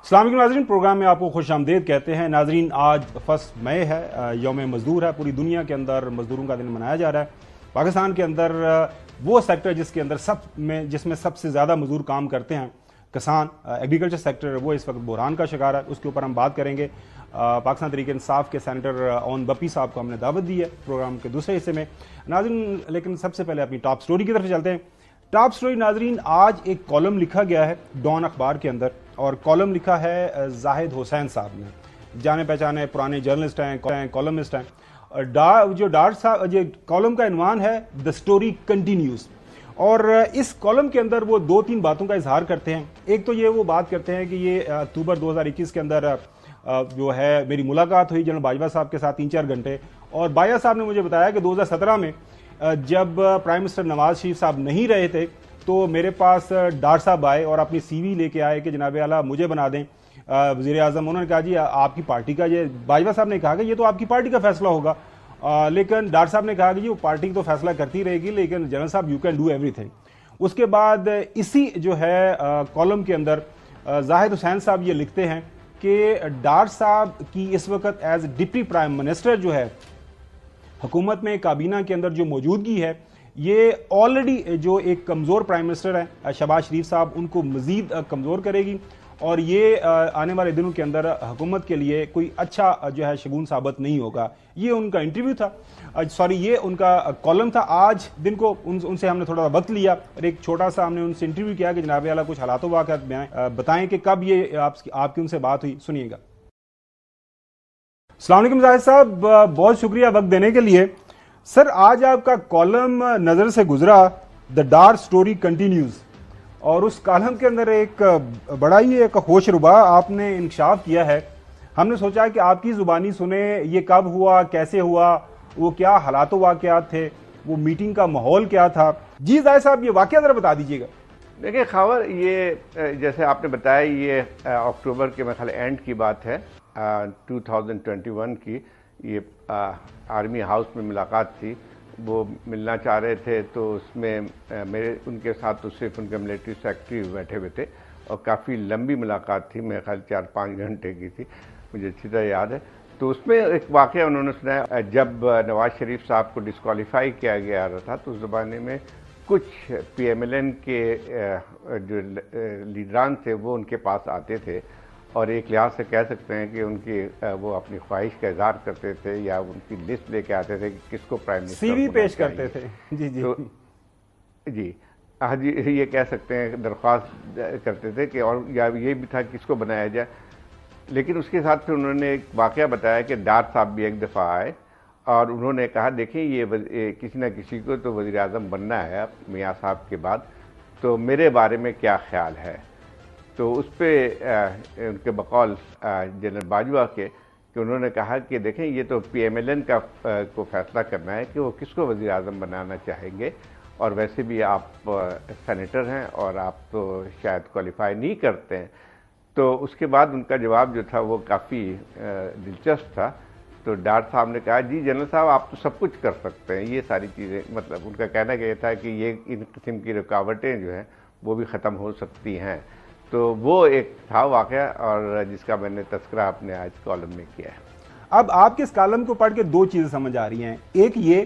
अस्सलाम वालेकुम नाज़रीन, प्रोग्राम में आपको खुशामदीद कहते हैं। नाज़रीन, आज 1 मई है, यौम मजदूर है। पूरी दुनिया के अंदर मजदूरों का दिन मनाया जा रहा है। पाकिस्तान के अंदर वो सेक्टर जिसमें सबसे ज़्यादा मजदूर काम करते हैं, किसान, एग्रीकल्चर सेक्टर, वो इस वक्त बहरान का शिकार है। उसके ऊपर हम बात करेंगे। पाकिस्तान तहरीक इंसाफ के सेनेटर ओन बप्पी साहब को हमने दावत दी है प्रोग्राम के दूसरे हिस्से में नाज़रीन। लेकिन सबसे पहले अपनी टॉप स्टोरी की तरफ चलते हैं। टॉप स्टोरी नाज़रीन, आज एक कॉलम लिखा गया है डॉन अखबार के अंदर, और कॉलम लिखा है जाहिद हुसैन साहब ने। जाने पहचाने पुराने जर्नलिस्ट हैं, कॉलमिस्ट हैं। जो कॉलम का इन्वान है द स्टोरी कंटिन्यूज, और इस कॉलम के अंदर वो 2-3 बातों का इजहार करते हैं। एक तो ये वो बात करते हैं कि ये अक्टूबर 2021 के अंदर जो है मेरी मुलाकात हुई जनरल बाजवा साहब के साथ 3-4 घंटे, और बाजवा साहब ने मुझे बताया कि 2017 में जब प्राइम मिनिस्टर नवाज शरीफ साहब नहीं रहे थे तो मेरे पास डार साहब आए और अपनी सीवी लेके आए कि जनाब आला मुझे बना दें वज़ीर आज़म। उन्होंने कहा जी आपकी पार्टी का, ये बाजवा साहब ने कहा कि ये तो आपकी पार्टी का फैसला होगा, लेकिन डार साहब ने कहा कि जी वो पार्टी तो फैसला करती रहेगी, लेकिन जनरल साहब यू कैन डू एवरीथिंग। उसके बाद इसी जो है कॉलम के अंदर जाहिद हुसैन साहब ये लिखते हैं कि डार साहब की इस वक्त एज डिप्टी प्राइम मिनिस्टर जो है हुकूमत में, काबीना के अंदर जो मौजूदगी है, ये ऑलरेडी जो एक कमज़ोर प्राइम मिनिस्टर है शहबाज शरीफ साहब, उनको मज़ीद कमज़ोर करेगी, और ये आने वाले दिनों के अंदर हुकूमत के लिए कोई अच्छा जो है शगुन साबित नहीं होगा। ये उनका इंटरव्यू था, ये उनका कॉलम था। आज दिन को उनसे हमने थोड़ा वक्त लिया और एक छोटा सा हमने उनसे इंटरव्यू किया कि जनाब आला कुछ हालात वाक़यात बताएं कि कब ये आपकी उनसे बात हुई। सुनिएगा। अस्सलाम वालेकुम जाहिद साहब, बहुत शुक्रिया वक्त देने के लिए। सर, आज आपका कॉलम नज़र से गुजरा, द डार्क स्टोरी कंटिन्यूज, और उस कॉलम के अंदर एक बड़ा ही एक होशरुबा आपने इंकशाफ किया है। हमने सोचा कि आपकी जुबानी सुने, ये कब हुआ, कैसे हुआ, वो क्या हालात वाक़यात थे, वो मीटिंग का माहौल क्या था। जी जाहिद साहब, ये वाक़या ज़रा बता दीजिएगा। देखिए खावर, ये जैसे आपने बताया, ये अक्टूबर के मेरे ख्याल एंड की बात है, 2021 की। ये आर्मी हाउस में मुलाकात थी, वो मिलना चाह रहे थे, तो उसमें उनके साथ तो सिर्फ उनके मिलिट्री सेक्रेटरी बैठे हुए थे, और काफ़ी लंबी मुलाकात थी, मेरे ख्याल 4-5 घंटे की थी, मुझे अच्छी तरह याद है। तो उसमें एक वाक़या उन्होंने सुनाया, जब नवाज शरीफ साहब को डिस्क्वालीफाई किया गया था तो उस ज़माने में कुछ PMLN के जो लीडरान थे वो उनके पास आते थे, और एक लिहाज से कह सकते हैं कि उनकी वो अपनी ख्वाहिश का इजहार करते थे, या उनकी लिस्ट लेके आते थे कि किसको प्राइम मिनिस्टर सीवी पेश करते थे। जी जी, तो जी हाँ जी, ये कह सकते हैं दरख्वास्त करते थे कि, और या ये भी था किसको बनाया जाए। लेकिन उसके साथ फिर उन्होंने एक वाक़या बताया कि डार साहब भी एक दफ़ा आए और उन्होंने कहा देखिए ये किसी न किसी को तो वज़ीर आज़म बनना है मियाँ साहब के बाद, तो मेरे बारे में क्या ख्याल है। तो उस पर उनके बकौल जनरल बाजवा के कि उन्होंने कहा कि देखें ये तो PMLN का को फैसला करना है कि वो किसको वज़ीर आज़म बनाना चाहेंगे, और वैसे भी आप सेनेटर हैं और आप तो शायद क्वालिफाई नहीं करते हैं। तो उसके बाद उनका जवाब जो था वो काफ़ी दिलचस्प था। तो डार साहब ने कहा जी जनरल साहब आप तो सब कुछ कर सकते हैं, ये सारी चीज़ें, मतलब उनका कहना ये था कि ये इन किस्म की रुकावटें जो हैं वो भी ख़त्म हो सकती हैं। तो वो एक था वाक़या, और जिसका मैंने तस्करा अपने आज कॉलम में किया है। अब आपके इस कॉलम को पढ़ के 2 चीज़ें समझ आ रही हैं। एक ये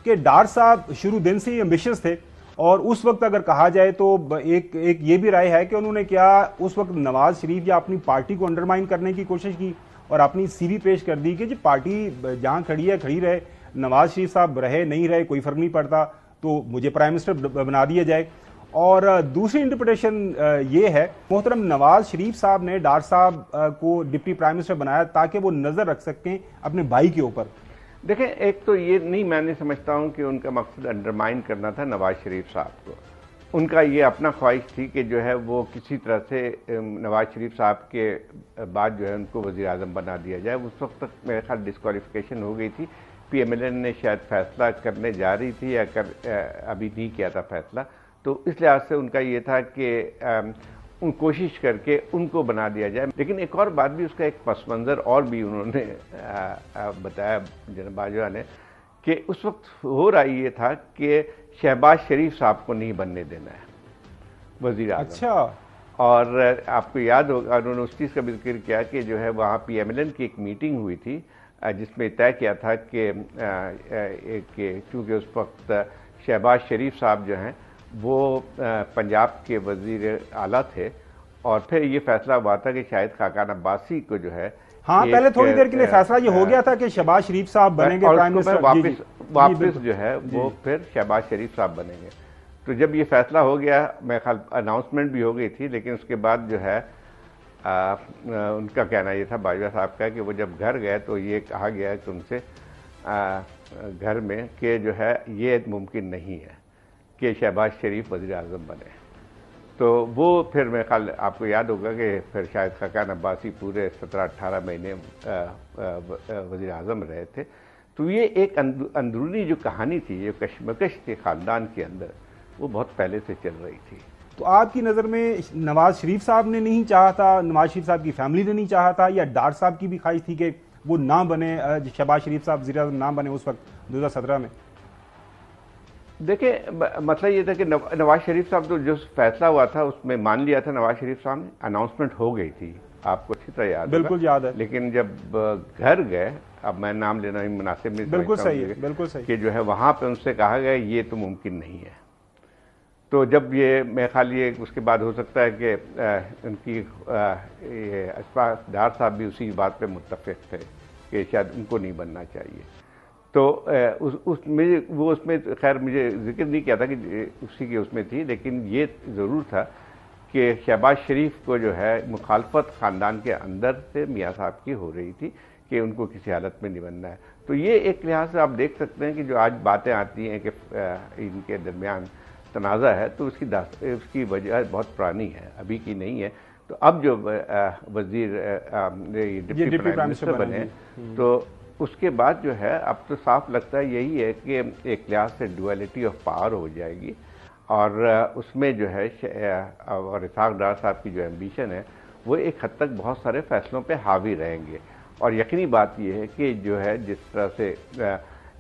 कि डार साहब शुरू दिन से ही एम्बिशियस थे, और उस वक्त अगर कहा जाए तो एक ये भी राय है कि उन्होंने क्या उस वक्त नवाज शरीफ या अपनी पार्टी को अंडरमाइन करने की कोशिश की और अपनी सीवी पेश कर दी कि जी पार्टी जहां खड़ी है खड़ी रहे, नवाज शरीफ साहब रहे नहीं रहे कोई फर्क नहीं पड़ता, तो मुझे प्राइम मिनिस्टर बना दिया जाए। और दूसरी इंटरप्रिटेशन ये है, मोहतरम नवाज शरीफ साहब ने डार साहब को डिप्टी प्राइम मिनिस्टर बनाया ताकि वो नजर रख सकें अपने भाई के ऊपर। देखें, एक तो ये नहीं, मैं नहीं समझता हूँ कि उनका मकसद अंडरमाइन करना था नवाज शरीफ साहब को। उनका ये अपना ख्वाहिश थी कि जो है वो किसी तरह से नवाज शरीफ साहब के बाद जो है उनको वज़ीर आज़म बना दिया जाए। उस वक्त तक मेरे ख्याल डिस्क्वालिफिकेशन हो गई थी, PMLN ने शायद फैसला करने जा रही थी या अभी नहीं किया था फैसला। तो इस लिहाज से उनका ये था कि उन कोशिश करके उनको बना दिया जाए। लेकिन एक और बात भी, उसका एक पस मंज़र और भी उन्होंने बताया जनरल बाजवा ने, कि उस वक्त हो रहा ये था कि शहबाज शरीफ साहब को नहीं बनने देना है वज़ीर आज़म। अच्छा। और आपको याद होगा उन्होंने उस चीज़ का भी जिक्र किया कि जो है वहाँ PMLN की एक मीटिंग हुई थी जिसमें तय किया था कि चूँकि उस वक्त शहबाज शरीफ साहब जो हैं वो पंजाब के वजीर आला थे, और फिर ये फैसला हुआ था कि शायद खाकान अब्बासी को जो है, हाँ, पहले थोड़ी देर के लिए फैसला ये हो गया था कि शहबाज शरीफ साहब बनेंगे प्राइम मिनिस्टर, वापस जो है वो फिर शहबाज शरीफ साहब बनेंगे। तो जब ये फैसला हो गया, मैं ख्याल अनाउंसमेंट भी हो गई थी, लेकिन उसके बाद जो है उनका कहना ये था बाजवा साहब का कि वो जब घर गए तो ये कहा गया कि उनसे घर में कि जो है ये मुमकिन नहीं है कि शहबाज शरीफ वज़ीर आज़म बने। तो वो फिर मेरे ख्याल आपको याद होगा कि फिर शायद खाकान अब्बासी पूरे 17-18 महीने वज़ीर आज़म रहे थे। तो ये एक अंदरूनी जो कहानी थी, जो कशमकश थी ख़ानदान के अंदर, वो बहुत पहले से चल रही थी। तो आपकी नज़र में नवाज शरीफ साहब ने नहीं चाहा था, नवाज शरीफ साहब की फैमिली ने नहीं चाहा था, या डार साहब की भी ख्वाहिश थी कि वो ना बने, शहबाज शरीफ साहब वज़ीर आज़म ना बने उस वक्त 2017 में? देखिए, मतलब ये था कि नवाज शरीफ साहब तो जो फैसला हुआ था उसमें मान लिया था नवाज शरीफ साहब ने, अनाउंसमेंट हो गई थी, आपको अच्छी तरह याद बिल्कुल याद है। लेकिन जब घर गए, अब मैं नाम लेना ही मुनासिब नहीं, बिल्कुल सही है, बिल्कुल सही, कि जो है वहाँ पे उनसे कहा गया ये तो मुमकिन नहीं है। तो जब ये मैं खाली ये उसके बाद हो सकता है कि उनकी अशफाक डार साहब भी उसी बात पे मुत्तफिक थे कि शायद उनको नहीं बनना चाहिए। तो उसमें खैर मुझे जिक्र नहीं किया था कि उसी की उसमें थी, लेकिन ये ज़रूर था कि शहबाज शरीफ को जो है मुखालफत ख़ानदान के अंदर से मियाँ साहब की हो रही थी कि उनको किसी हालत में नहीं बनना है। तो ये एक लिहाज से आप देख सकते हैं कि जो आज बातें आती हैं कि इनके दरमियान तनाज़ा है, तो उसकी वजह बहुत पुरानी है, अभी की नहीं है। तो अब जो वज़ीर डिप्टी प्राइम मिनिस्टर बने, तो उसके बाद जो है अब तो साफ लगता है यही है कि एक लिहाज से डुअलिटी ऑफ पावर हो जाएगी, और उसमें जो है और इसाक डार साहब की जो एम्बिशन है वो एक हद तक बहुत सारे फैसलों पे हावी रहेंगे। और यकीनी बात यह है कि जो है जिस तरह से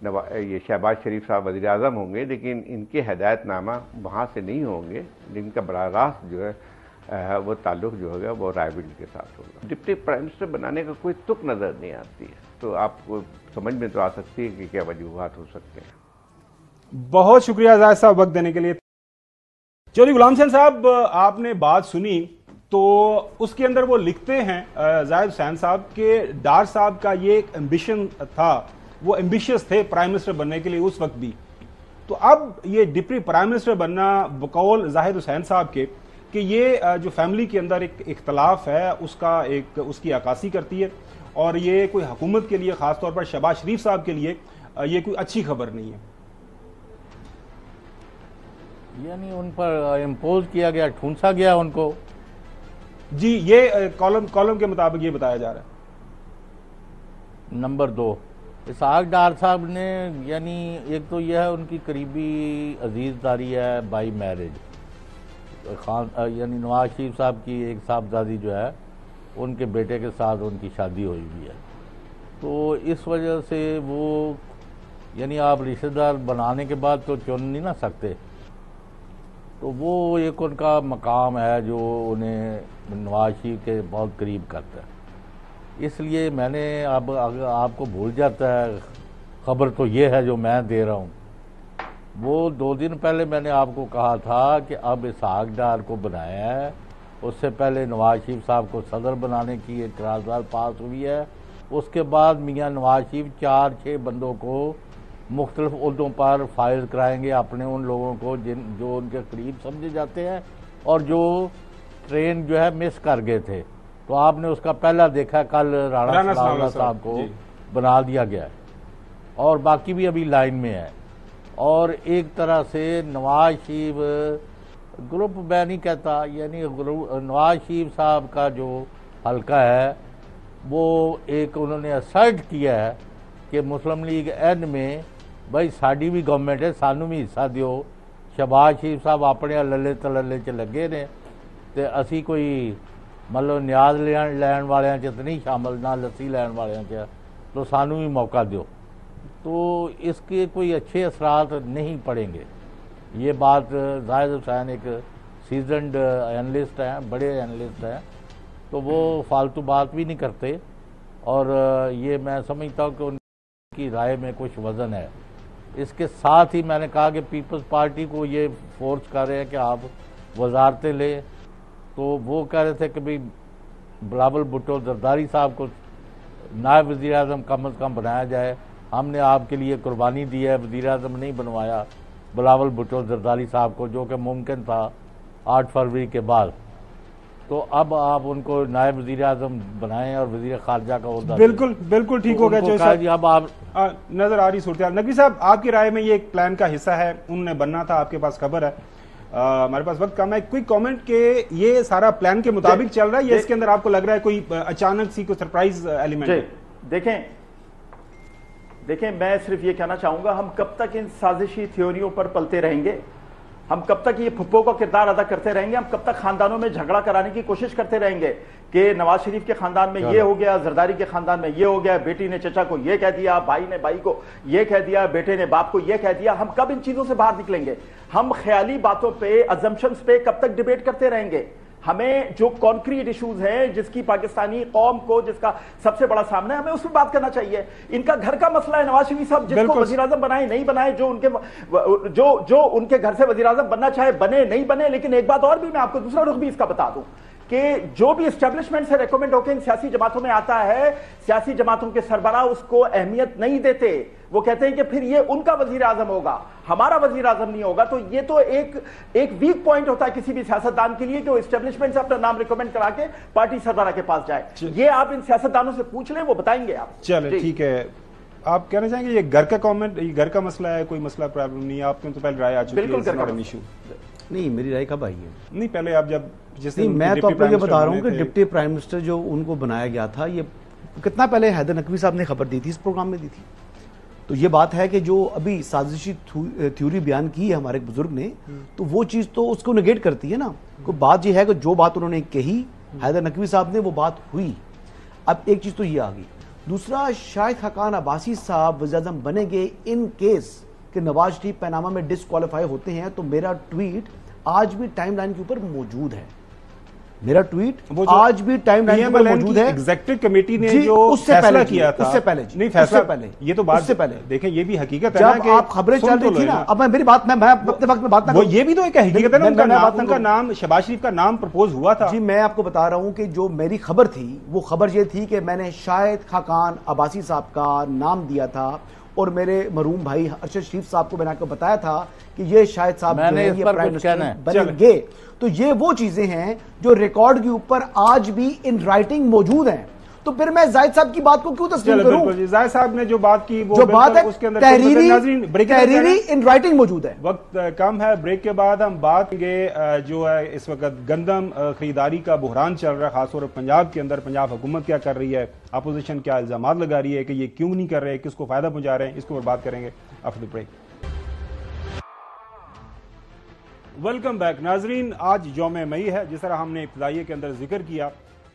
ये शहबाज शरीफ साहब वज़ीर आज़म होंगे, लेकिन इनके हदायतनामा वहाँ से नहीं होंगे, जिनका बड़ा रास्त जो है वो ताल्लुक़ जो होगा वो रायबरेली के साथ होगा। डिप्टी प्राइम मिनिस्टर बनाने का कोई तुक नज़र नहीं आती है, तो आपको समझ में तो आ सकती है कि क्या वजूहात हो सकते हैं। बहुत शुक्रिया जाहिद साहब वक्त देने के लिए। चौधरी गुलाम हुसैन साहब, आपने बात सुनी तो उसके अंदर वो लिखते हैं जाहिद हुसैन साहब के डार साहब का ये एक एम्बिशन था, वो एम्बिशियस थे प्राइम मिनिस्टर बनने के लिए उस वक्त भी। तो अब ये डिप्टी प्राइम मिनिस्टर बनना बकौल जाहिद हुसैन साहब के कि ये जो फैमिली के अंदर एक इख्तलाफ है उसकी अक्कासी करती है, और ये कोई हुकूमत के लिए, खासतौर पर शहबाज शरीफ साहब के लिए ये कोई अच्छी खबर नहीं है। यानी उन पर इम्पोज किया गया, ठूंसा गया उनको। जी, ये कॉलम के मुताबिक ये बताया जा रहा है। नंबर 2, इसाक डार साहब ने, यानी एक तो यह है उनकी करीबी अजीजदारी है बाई मैरिज, यानी नवाज शरीफ साहब की एक साहबजादी जो है उनके बेटे के साथ उनकी शादी हुई हुई है। तो इस वजह से वो, यानी आप रिश्तेदार बनाने के बाद तो चुन नहीं ना सकते, तो वो एक उनका मकाम है जो उन्हें नवाज शरीफ के बहुत करीब करता है। इसलिए मैंने अब अगर आपको भूल जाता है, खबर तो ये है जो मैं दे रहा हूँ, वो 2 दिन पहले मैंने आपको कहा था कि अब इसाक डार को बनाया है, उससे पहले नवाज शरीफ साहब को सदर बनाने की एक करारदाद पास हुई है। उसके बाद मियाँ नवाज शरीफ 4-6 बंदों को मुख्तलिफ उहदों पर फाइल कराएंगे, अपने उन लोगों को जो उनके करीब समझे जाते हैं और जो ट्रेन जो है मिस कर गए थे। तो आपने उसका पहला देखा, कल राणा साहब को बना दिया गया है, और बाकी भी अभी लाइन में है। और एक तरह से नवाज शरीफ ग्रुप मैं नहीं कहता, यानी नवाज शरीफ साहब का जो हल्का है वो एक उन्होंने असर्ट किया है कि मुस्लिम लीग एन में भाई साड़ी भी गवर्नमेंट है, सानू भी हिस्सा दियो। शहबाज शरीफ साहब अपने लल्ले तलल्ले च लगे ने, तो असी कोई मतलब न्याज लैन वालियां च तो नहीं शामिल, ना लस्सी लैन वालियां च, तो सानू भी मौका दियो। तो इसके कोई अच्छे असरात नहीं पड़ेंगे। ये बात जाहिद हुसैन एक सीजनड एनालिस्ट हैं, बड़े एनालिस्ट हैं, तो वो फालतू बात भी नहीं करते। और ये मैं समझता हूँ कि उनकी राय में कुछ वजन है। इसके साथ ही मैंने कहा कि पीपल्स पार्टी को ये फोर्स कर रहे हैं कि आप वजारतें लें, तो वो कह रहे थे कि भाई बिलावल भुट्टो जरदारी साहब को नायब वज़ीर आज़म कम अज़ कम बनाया जाए। हमने आपके लिए कुर्बानी दी है, वज़ीर आज़म नहीं बनवाया बिलावल भुट्टो जरदारी साहब को, जो कि मुमकिन था 8 फरवरी के बाद। तो अब आप उनको नायब वज़ीर आज़म बनाएं और वज़ीर खारजा का ओहदा। बिल्कुल बिल्कुल ठीक हो गया। अब आप नजर आ रही सूरत। नकवी साहब, आपकी राय में ये एक प्लान का हिस्सा है, उन्होंने बनना था, आपके पास खबर है, हमारे पास वक्त कम है, क्विक कमेंट के ये सारा प्लान के मुताबिक चल रहा है या इसके अंदर आपको लग रहा है कोई अचानक सी कोई सरप्राइज एलिमेंट? देखें मैं सिर्फ ये कहना चाहूंगा, हम कब तक इन साजिशी थ्योरियों पर पलते रहेंगे? हम कब तक ये फुप्पो का किरदार अदा करते रहेंगे? हम कब तक खानदानों में झगड़ा कराने की कोशिश करते रहेंगे कि नवाज शरीफ के खानदान में ये हो गया, जरदारी के खानदान में ये हो गया, बेटी ने चचा को ये कह दिया, भाई ने भाई को ये कह दिया, बेटे ने बाप को ये कह दिया? हम कब इन चीजों से बाहर निकलेंगे? हम ख्याली बातों पे, अजम्पशंस पे कब तक डिबेट करते रहेंगे? हमें जो कॉन्क्रीट इश्यूज हैं, जिसकी पाकिस्तानी कौम को, जिसका सबसे बड़ा सामना है, हमें उस पर बात करना चाहिए। इनका घर का मसला है। नवाज शरीफ साहब जिसको वजीर आजम बनाए नहीं बनाए, जो उनके घर से वजीर आजम बनना चाहे बने नहीं बने। लेकिन एक बात और भी मैं आपको दूसरा रुख भी इसका बता दूं कि जो भी एस्टेब्लिशमेंट से रेकमेंड होकर इन सियासी जमातों में आता है, सियासी जमातों के सरबराह उसको अहमियत नहीं देते। वो कहते हैं कि फिर ये उनका वजीर आजम होगा, हमारा वजीर आजम नहीं होगा। तो ये तो एक वीक पॉइंट होता है किसी भी सियासतदान के लिए कि वो एस्टेब्लिशमेंट से अपना नाम रिकमेंड करा के पार्टी सरबराह के पास जाए। ये आप इन सियासतदानों से पूछ लें, वो बताएंगे आप। चले ठीक है, आप कहना चाहेंगे ये घर का कमेंट, ये घर का मसला है, कोई मसला प्रॉब्लम नहीं है? आपके तो पहले राय आ चुकी है इशू। नहीं, मेरी राय कब आई है? नहीं, पहले आप जब नहीं, मैं तो आपको ये बता रहा हूँ कि डिप्टी प्राइम मिनिस्टर जो उनको बनाया गया था, ये कितना पहले हैदर नकवी साहब ने खबर दी थी, इस प्रोग्राम में दी थी। तो ये बात है कि जो अभी साजिशी थ्योरी बयान की है हमारे बुजुर्ग ने, तो वो चीज तो उसको नेगेट करती है ना। कोई बात ये है कि जो बात उन्होंने कही हैदर नकवी साहब ने, वो बात हुई। अब एक चीज तो ये आ गई। दूसरा, शाहिद खाकान अब्बासी साहब वज़ीर आज़म बनेंगे इन केस कि नवाज शरीफ पैनामा में डिस्क्वालीफाई होते हैं, तो मेरा ट्वीट आज भी टाइमलाइन के ऊपर मौजूद है। मेरा ट्वीट आज भी टाइमलाइन पर मौजूद है। एग्जीक्यूटिव कमेटी ने जो फैसला किया था, उससे पहले नहीं, फैसला पहले, ये तो बात से पहले देखें, ये भी हकीकत है जब आप खबरें चल रही थी ना। अब मैं मेरी बात, मैं अपने वक्त में बात ना, वो ये भी तो एक हकीकत है ना, उनका नाम शहबाज शरीफ का नाम प्रपोज हुआ था। जी, मैं आपको बता रहा हूं कि जो मेरी खबर थी, वो खबर ये थी कि मैंने शाहिद खाकान अब्बासी साहब का नाम दिया था और मेरे मरूम भाई अरशद शरीफ साहब को मैंने आपको बताया था कि ये शाहिद साहब ये प्राइम मिनिस्टर बनेंगे। तो ये वो चीजें हैं जो रिकॉर्ड के ऊपर आज भी इन राइटिंग मौजूद हैं। तो फिर मैं जाहिद साहब की बात को क्यों तस्लीम करूं? जाहिद साहब ने जो बात की, वो जो बात है उसके अंदर तहरीरी इन राइटिंग मौजूद है। वक्त कम है, ब्रेक के बाद हम बात करेंगे जो है इस वक्त गंदम खरीदारी का बहरान चल रहा है, खासतौर पर पंजाब के अंदर। पंजाब हुकूमत क्या कर रही है, अपोजिशन क्या इल्जाम लगा रही है कि ये क्यों नहीं कर रहे, किसको फायदा पहुंचा रहे हैं, इसके ऊपर बात करेंगे after the break. Welcome back नाजरीन। आज यौम मई है, जिस तरह हमने इब्तिदाइये के अंदर जिक्र किया,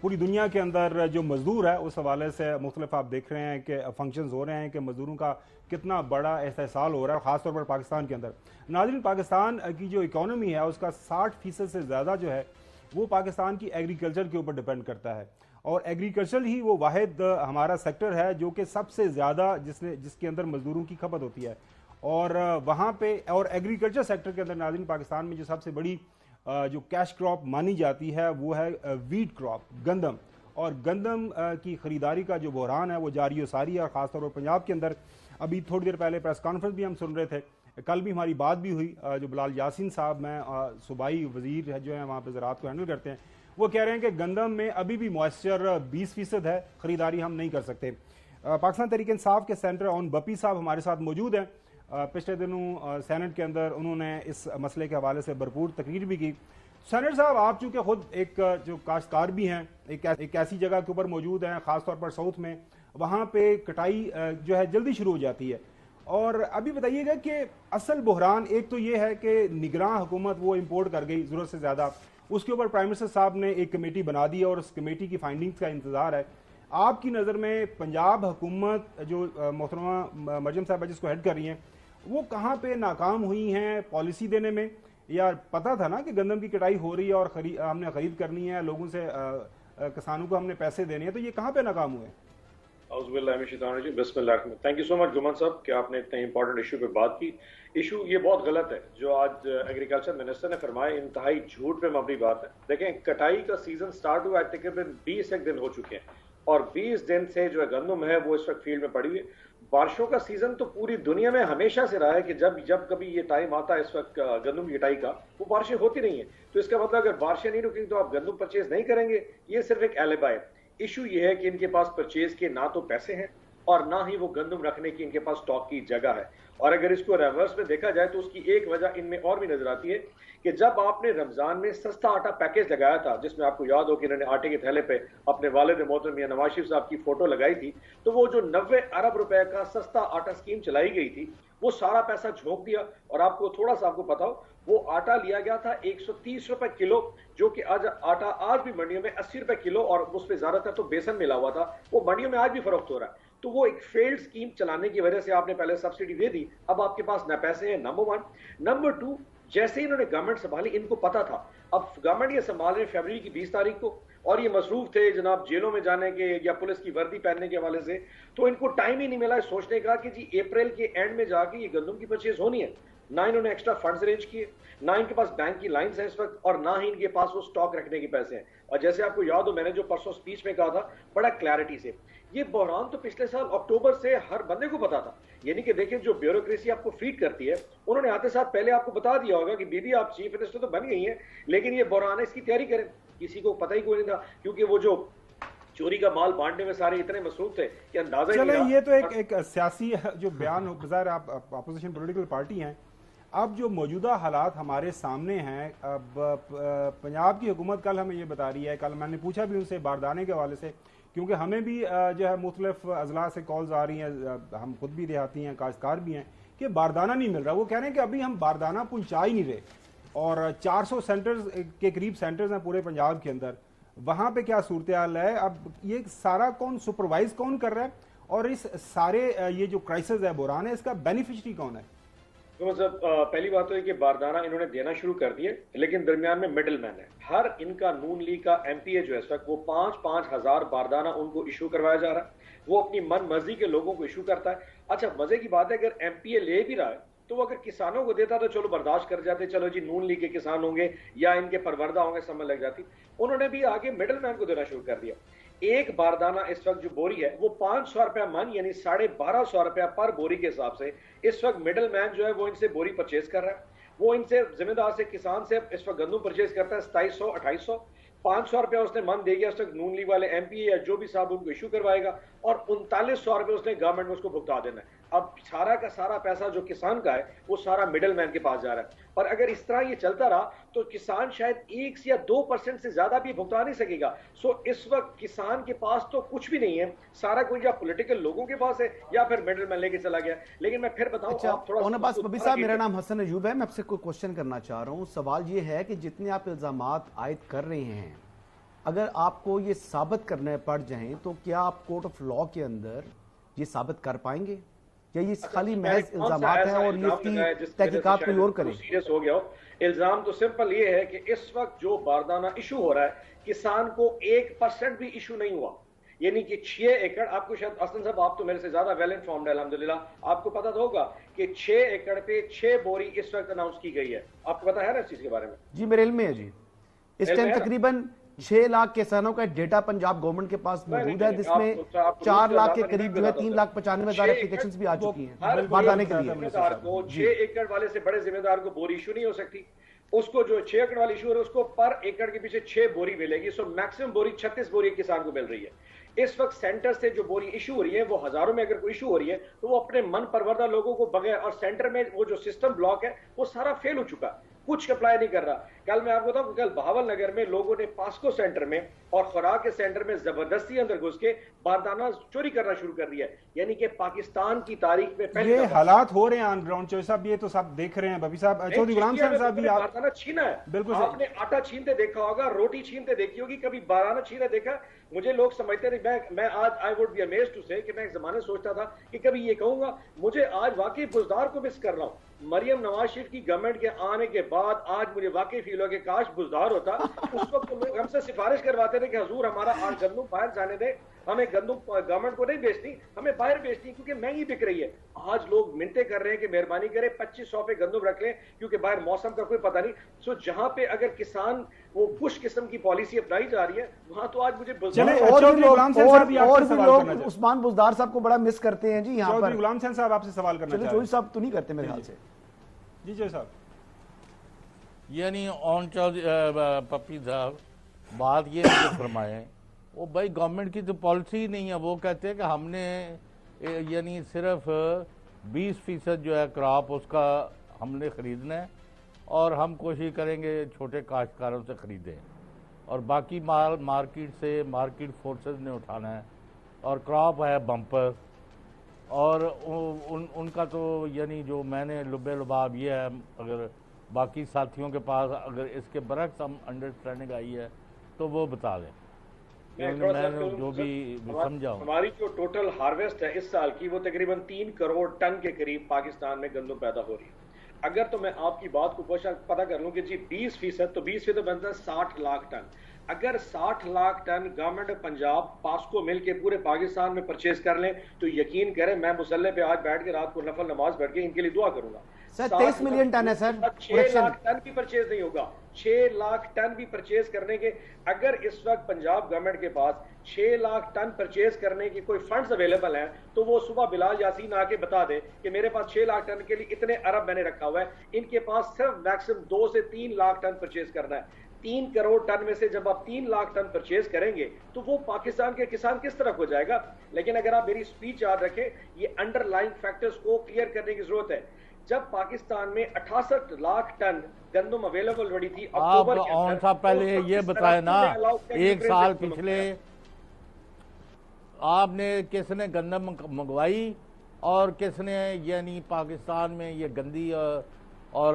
पूरी दुनिया के अंदर जो मजदूर है उस हवाले से मुख्तलिफ आप देख रहे हैं कि फंक्शंस हो रहे हैं कि मजदूरों का कितना बड़ा एहसास हो रहा है, खासतौर पर पाकिस्तान के अंदर। नाजरीन, पाकिस्तान की जो इकोनॉमी है उसका 60% से ज़्यादा जो है वो पाकिस्तान की एग्रीकल्चर के ऊपर डिपेंड करता है। और एग्रीकल्चर ही वो वाहिद हमारा सेक्टर है जो कि सबसे ज़्यादा जिसके अंदर मजदूरों की खपत होती है। और वहाँ पे और एग्रीकल्चर सेक्टर के अंदर नाज़रीन पाकिस्तान में जो सबसे बड़ी जो कैश क्रॉप मानी जाती है वो है वीट क्रॉप, गंदम। और गंदम की ख़रीदारी का जो बहरान है वो जारी व सारी है। और ख़ासतौर पर पंजाब के अंदर अभी थोड़ी देर पहले प्रेस कॉन्फ्रेंस भी हम सुन रहे थे, कल भी हमारी बात भी हुई, जो बिलाल यासीन साहब में सूबाई वज़ीर है जो है वहाँ पर ज़राअत को हैंडल करते हैं, वो कह रहे हैं कि गंदम में अभी भी मॉइस्चर 20% है, ख़रीदारी हम नहीं कर सकते। पाकिस्तान तहरीक इंसाफ के सेंटर ऑन बपी साहब हमारे साथ मौजूद हैं। पिछले दिनों सेनेट के अंदर उन्होंने इस मसले के हवाले से भरपूर तकरीर भी की। सेनेटर साहब, आप चूंकि खुद एक जो काश्तकार भी हैं, एक ऐसी जगह के ऊपर मौजूद हैं, खासतौर पर साउथ में, वहाँ पे कटाई जो है जल्दी शुरू हो जाती है। और अभी बताइएगा कि असल बहरान एक तो ये है कि निगरान हुकूमत वो इम्पोर्ट कर गई ज़रूरत से ज़्यादा, उसके ऊपर प्राइम मिनिस्टर साहब ने एक कमेटी बना दी और उस कमेटी की फाइंडिंग्स का इंतजार है। आपकी नज़र में पंजाब हुकूमत जो मोहतरमा मरियम साहब जिसको हेड कर रही हैं, वो कहाँ पे नाकाम हुई हैं पॉलिसी देने में, या पता था ना कि गंदम की कटाई हो रही है और हमने खरीद करनी है, लोगों से किसानों को हमने पैसे देने हैं, तो ये कहाँ पे नाकाम हुए? थैंक यू सो मच गुमान साहब कि आपने इतने इंपॉर्टेंट इशू पे बात की। इशू ये बहुत गलत है जो आज एग्रीकल्चर मिनिस्टर ने फरमाया, इंतहाई झूठ पे मबनी बात है। देखें, कटाई का सीजन स्टार्ट हुआ है, तकरीबन 20 दिन हो चुके हैं और 20 दिन से जो है गंदम है वो इस वक्त फील्ड में पड़ी हुई है। बारिशों का सीजन तो पूरी दुनिया में हमेशा से रहा है कि जब कभी ये टाइम आता है इस वक्त गंदम की कटाई का, वो बारिशें होती नहीं है। तो इसका मतलब अगर बारिशें नहीं रुकेंगी तो आप गंदम परचेज नहीं करेंगे, ये सिर्फ एक एलिबा है। इशू ये है कि इनके पास परचेज के ना तो पैसे हैं और ना ही वो गंदम रखने की इनके पास स्टॉक की जगह है। और अगर इसको रिवर्स में देखा जाए तो उसकी एक वजह इनमें और भी नजर आती है कि जब आपने रमजान में सस्ता आटा पैकेज लगाया था, जिसमें आपको याद हो कि इन्होंने आटे के थैले पे अपने वालिद मोहतरम मियां नवाज शरीफ साहब की फोटो लगाई थी, तो वो जो 90 अरब रुपए का सस्ता आटा स्कीम चलाई गई थी, वो सारा पैसा झोंक दिया। और आपको थोड़ा सा आपको पता हो, वो आटा लिया गया था 130 रुपए किलो, जो कि आज आटा आज भी मंडियों में 80 रुपए किलो, और उस पर ज्यादातर तो बेसन मिला हुआ था, वो मंडियों में आज भी फरोख्त हो रहा है। तो वो एक फेल्ड स्कीम चलाने की वजह से आपने पहले सब्सिडी दे दी, अब आपके पास न पैसे हैं, नंबर 1। नंबर 2, जैसे ही इन्होंने गवर्नमेंट संभाली, इनको पता था अब गवर्नमेंट ये संभाल रहे फरवरी की 20 तारीख को, और ये मसरूफ थे जनाब जेलों में जाने के या पुलिस की वर्दी पहनने के हवाले से, तो इनको टाइम ही नहीं मिला सोचने का कि जी अप्रैल के एंड में जाके ये गंदम की परचेज होनी है। ना इन्होंने एक्स्ट्रा फंड्स अरेंज किए, ना इनके पास बैंक की लाइंस हैं इस वक्त, और ना ही इनके पास वो स्टॉक रखने के पैसे हैं। और जैसे आपको याद हो, मैंने जो परसों स्पीच में कहा था बड़ा क्लैरिटी से, ये बहरान तो पिछले साल अक्टूबर से हर बंदे को पता था। यानी कि देखिए, जो ब्यूरोक्रेसी आपको फीड करती है, उन्होंने आते साथ पहले आपको बता दिया होगा कि बीबी आप चीफ मिनिस्टर तो बन गई हैं, लेकिन ये बहरान है, इसकी तैयारी करें। किसी को पता ही कोई नहीं था, क्योंकि वो जो चोरी का माल बांटने में सारे इतने मसरूफ थे कि अंदाजा ही नहीं। ये तो एक सियासी जो बयान हो, बजाय आप अपोजिशन पॉलिटिकल पार्टी हैं, अब जो मौजूदा हालात हमारे सामने हैं, अब पंजाब की हुकूमत कल हमें ये बता रही है, कल मैंने पूछा भी उनसे बारदाने के हवाले से, क्योंकि हमें भी जो है मुख्तलिफ अजला से कॉल्स आ रही हैं, हम खुद भी देहाती हैं, काश्तकार भी हैं, कि बारदाना नहीं मिल रहा। वो कह रहे हैं कि अभी हम बारदाना पहुंचा ही नहीं रहे, और 400 सेंटर्स के करीब सेंटर्स हैं पूरे पंजाब के अंदर। वहां पे क्या सूरत हाल है? अब ये सारा कौन सुपरवाइज कौन कर रहा है, और इस सारे ये जो क्राइसिस है, बुरान है, इसका बेनिफिशरी कौन है? तो मतलब पहली बात तो है कि बारदाना इन्होंने देना शुरू कर दिए, लेकिन दरमियान में मिडिल मैन है। हर इनका नून लीग का एमपीए जो है इस वक्त, वो 5-5 हजार बारदाना उनको इशू करवाया जा रहा है। वो अपनी मन मर्जी के लोगों को इशू करता है। अच्छा, मजे की बात है, अगर एमपीए ले भी रहा है तो वो अगर किसानों को देता तो चलो बर्दाश्त कर जाते, चलो जी नून लीग के किसान होंगे या इनके परवरदा होंगे, समझ लग जाती। उन्होंने भी आगे मिडिल मैन को देना शुरू कर दिया। एक बारदाना इस वक्त जो बोरी है वो 500 रुपया मन, यानी 1250 रुपया पर बोरी के हिसाब से इस वक्त मिडिल मैन जो है वो इनसे बोरी परचेज कर रहा है। वो इनसे जिम्मेदार से किसान से इस वक्त गंदम परचेज करता है 2700-2800, 500 रुपया उसने मन दे दिया उस वक्त नून लीग वाले एमपी या जो भी साहब उनको इशू करवाएगा, और 3900 रुपये उसने गवर्नमेंट में उसको भुगता देना है। अब सारा का सारा पैसा जो किसान का है वो सारा मिडिल मैन के पास जा रहा है। और अगर इस तरह ये चलता रहा तो किसान शायद 1 या 2% से ज्यादा भी भुगता नहीं सकेगा। सो इस वक्त किसान के पास तो कुछ भी नहीं है, सारा कुछ या पॉलिटिकल लोगों के पास है या फिर मिडिल मैन लेके चला गया। लेकिन मैं फिर बताऊं, अच्छा, आप थोड़ा बबी साहब, मेरा नाम हसन अयूब है, मैं आपसे कोई क्वेश्चन करना चाह रहा हूं। सवाल ये है कि जितने आप इल्जामात आयद कर रहे हैं, अगर आपको ये साबित करने पड़ जाएं तो क्या आप कोर्ट ऑफ लॉ के अंदर ये साबित कर पाएंगे, या ये खाली महज इल्जामात है और ये इसकी तहकीकात कोई और करे? सीरियस हो गया हो। इल्जाम तो सिंपल ये है कि इस वक्त जो बारदाना इशू हो रहा है, किसान को 1% भी इशू नहीं हुआ। यानी कि 6 एकड़, आपको शायद असलन साहब आप तो मेरे से ज्यादा वेल इन्फॉर्म्ड है अल्हम्दुलिल्लाह, आपको पता तो होगा कि 6 एकड़ पे 6 बोरी इस वक्त अनाउंस की गई है। आपको पता है ना इस चीज के बारे में? जी, मेरे इल्म में है जी। इस टाइम तकरीबन 6 लाख किसानों का डेटा पंजाब गवर्नमेंट के पास मौजूद है, जिसमें 4 लाख के करीब जो है 3,95,000 एप्लीकेशंस भी आ चुकी हैं बारदाने के लिए। जिम्मेदार को 6 एकड़ वाले से बड़े जिम्मेदार को बोरी इशू नहीं हो सकती। उसको जो 6 एकड़ वाली इशू है उसको पर एकड़ के पीछे 6 बोरी मिलेगी। सो मैक्सिमम बोरी 36 बोरी किसान को मिल रही है। इस वक्त सेंटर से जो बोरी इशू हो रही है वो हजारों में अगर कोई इशू हो रही है तो वो अपने मन परवरदा लोगों को बगैर, और सेंटर में वो जो सिस्टम ब्लॉक है वो सारा फेल हो चुका, कुछ अप्लाई नहीं कर रहा। कल मैं आपको बताऊं, कल बहावल नगर में लोगों ने पास्को सेंटर में और खुराक के सेंटर में जबरदस्ती अंदर घुस के बारदाना चोरी करना शुरू कर दिया। यानी कि पाकिस्तान की तारीख में पहले ये हालात हो रहे हैं ऑन ग्राउंड। चौधरी साहब ये तो सब देख रहे हैं, बबी साहब, चौधरी गुलाम साहब भी बारदाना छीना है। बिल्कुल आपने आटा छीनते देखा होगा, रोटी छीनते देखी होगी, कभी बारदाना छीना देखा? मुझे लोग समझते नहीं, मैं आज I would be amazed to say कि मैं एक जमाने सोचता था कि कभी ये कहूंगा, मुझे आज वाकई बुजदार को मिस कर रहा हूं। मरियम नवाज शरीफ की गवर्नमेंट के आने के बाद आज मुझे वाकई फील हो कि काश बुजदार होता। उस वक्त तो लोग हमसे सिफारिश करवाते थे कि हजूर हमारा आज गंदम बाहर जाने दे, हमें गंदम गवर्नमेंट को नहीं बेचती, हमें बाहर बेचती क्योंकि महंगी बिक रही है। आज लोग मिनते कर रहे हैं कि मेहरबानी करें 2500 पे गंदम रख लें क्योंकि बाहर मौसम का कोई पता नहीं। सो जहां पे अगर किसान वो पुश किस्म की पॉलिसी अपनाई जा रही है, वहां तो आज मुझे और भी लोग उस्मान बुजदार साहब को बड़ा मिस करते हैं जी। यहाँ पर गुलाम हुसैन साहब आपसे सवाल करना चाहते हैं। चौधरी साहब तो नहीं करते मेरे ख्याल से। जी जी साहब, यानी ऑन पप्पी साहब बात ये नहीं फरमाए, वो भाई गवर्नमेंट की तो पॉलिसी ही नहीं है। वो कहते हैं कि हमने यानी सिर्फ 20% जो है क्रॉप उसका हमने खरीदना है और हम कोशिश करेंगे छोटे काश्तकारों से खरीदें और बाकी माल मार्केट से मार्केट फोर्सेस ने उठाना है और क्रॉप है बम्पर। और उनका तो यानी जो मैंने लुबे लुबाब ये है, अगर बाकी साथियों के पास अगर इसके बरक्स हम अंडरस्टैंडिंग आई है तो वो बता दें। मैंने जो भी समझा, हमारी जो टोटल हार्वेस्ट है इस साल की वो तकरीबन 3 करोड़ टन के करीब पाकिस्तान में गंदम पैदा हो रही है। अगर तो मैं आपकी बात को पता कर लूं कि जी 20% तो 20% बनता है 60 लाख टन। अगर 60 lakh ton government of Punjab PASSCO मिल के पूरे पाकिस्तान में परचेज कर लें तो यकीन करें मैं मुसल्ले पे आज बैठ के रात को नफल नमाज बैठ के इनके लिए दुआ करूंगा। सर 23 मिलियन टन है सर, 6 लाख टन भी परचेज नहीं होगा, 6 लाख टन भी परचेज करने के अगर इस वक्त पंजाब गवर्नमेंट के पास 6 लाख टन परचेज करने की कोई फंड्स अवेलेबल हैं तो वो सुबह बिलाल यासीन आके बता दे कि मेरे पास 6 लाख टन के लिए इतने अरब मैंने रखा हुआ है। इनके पास सिर्फ मैक्सिमम 2 से 3 लाख टन परचेज करना है। 3 करोड़ टन में से जब आप 3 लाख टन परचेज करेंगे तो वो पाकिस्तान के किसान किस तरफ हो जाएगा। लेकिन अगर आप मेरी स्पीच याद रखें, ये अंडरलाइंग फैक्टर्स को क्लियर करने की जरूरत है। जब पाकिस्तान में 68 लाख टन गंदम अवेलेबल रही थी अक्टूबर के अंदर, आप पहले ये बताए ना, एक साल पिछले आपने किसने गंदम मंगवाई और किसने यानी पाकिस्तान में ये गंदी और